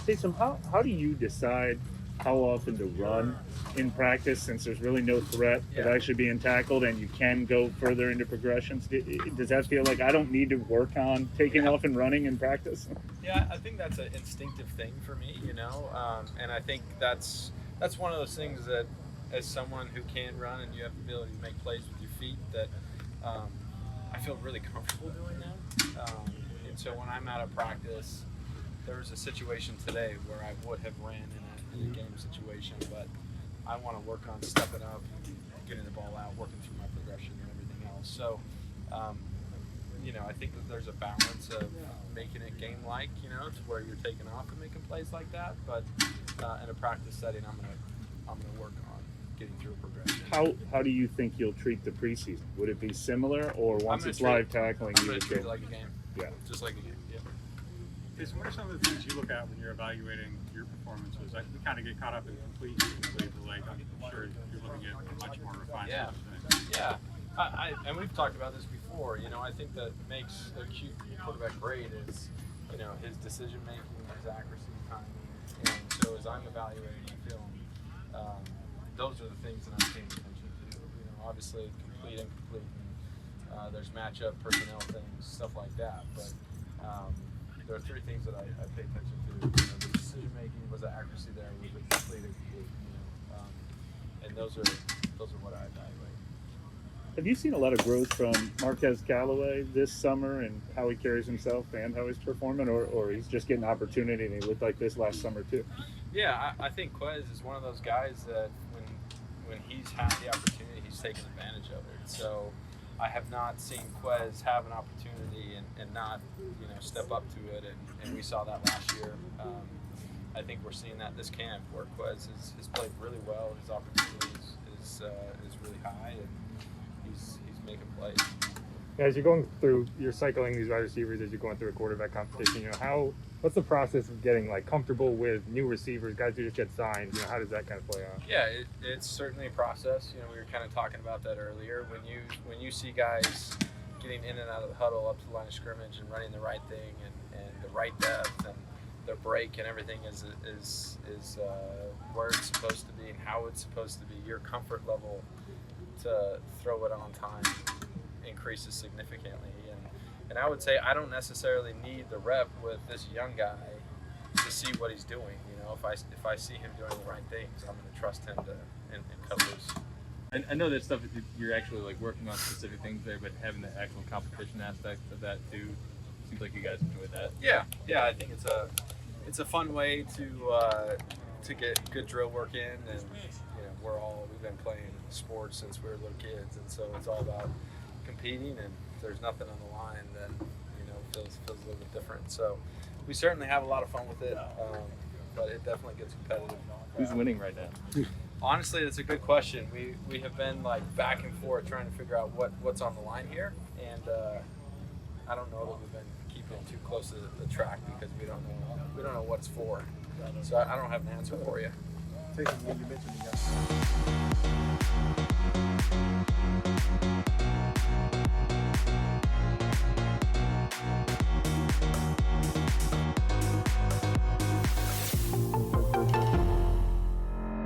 Taysom, how do you decide how often to run in practice since there's really no threat of Yeah. actually being tackled and you can go further into progressions? Does that feel like I don't need to work on taking Yeah. off and running in practice? Yeah, I think that's an instinctive thing for me, and I think that's one of those things that, as someone who can run and you have the ability to make plays with your feet, that um, I feel really comfortable doing that. And so when I'm out of practice, there was a situation today where I would have ran in a game situation, but I want to work on stepping up, getting the ball out, working through my progression and everything else. So, um, I think that there's a balance of making it game-like, to where you're taking off and making plays like that. But in a practice setting, I'm gonna work on getting through a progression. How do you think you'll treat the preseason? Would it be similar, or once it's live tackling, I'm you gonna would treat it go? like a game. Yeah. Just like a game. Yeah. Jason, what are some of the things you look at when you're evaluating your performances? We kind of get caught up in completion, but I'm sure you're looking at much more refined Yeah. things. Yeah. And we've talked about this before. I think that makes a quarterback great is, his decision making, his accuracy, timing, and so as I'm evaluating film, those are the things that I'm paying attention to. Obviously complete, incomplete, and there's matchup, personnel things, stuff like that. But there are three things that I pay attention to. The decision making, was the accuracy there, was it complete, incomplete, and those are what I evaluate. Have you seen a lot of growth from Marquez Callaway this summer and how he carries himself and how he's performing, or he's just getting opportunity and he looked like this last summer too? Yeah, I think Quez is one of those guys that when he's had the opportunity, he's taken advantage of it. So I have not seen Quez have an opportunity and not step up to it, and we saw that last year. I think we're seeing that this camp where Quez has played really well. His opportunity is really high, and he's making plays. As you're going through, you're cycling these wide receivers as you're going through a quarterback competition. What's the process of getting comfortable with new receivers, guys who just get signed? How does that kind of play out? Yeah, it's certainly a process. We were kind of talking about that earlier. When you see guys getting in and out of the huddle up to the line of scrimmage and running the right thing and the right depth and their break and everything is where it's supposed to be and how it's supposed to be, your comfort level to throw it on time increases significantly. And I would say I don't necessarily need the rep with this young guy to see what he's doing. If I see him doing the right things, I'm going to trust him to and cut loose. I know that stuff you're actually working on specific things there, but having the actual competition aspect of that too seems like you guys enjoy that. Yeah. I think it's a fun way to get good drill work in, and we've been playing sports since we were little kids, and so it's all about competing. And if there's nothing on the line, then feels a little bit different. So we certainly have a lot of fun with it, but it definitely gets competitive. Who's winning right now? Honestly, that's a good question. We have been back and forth trying to figure out what's on the line here, and I don't know that we've been keeping too close to the track because we don't know what's for. So I don't have an answer for you. Taysom, you mentioned you got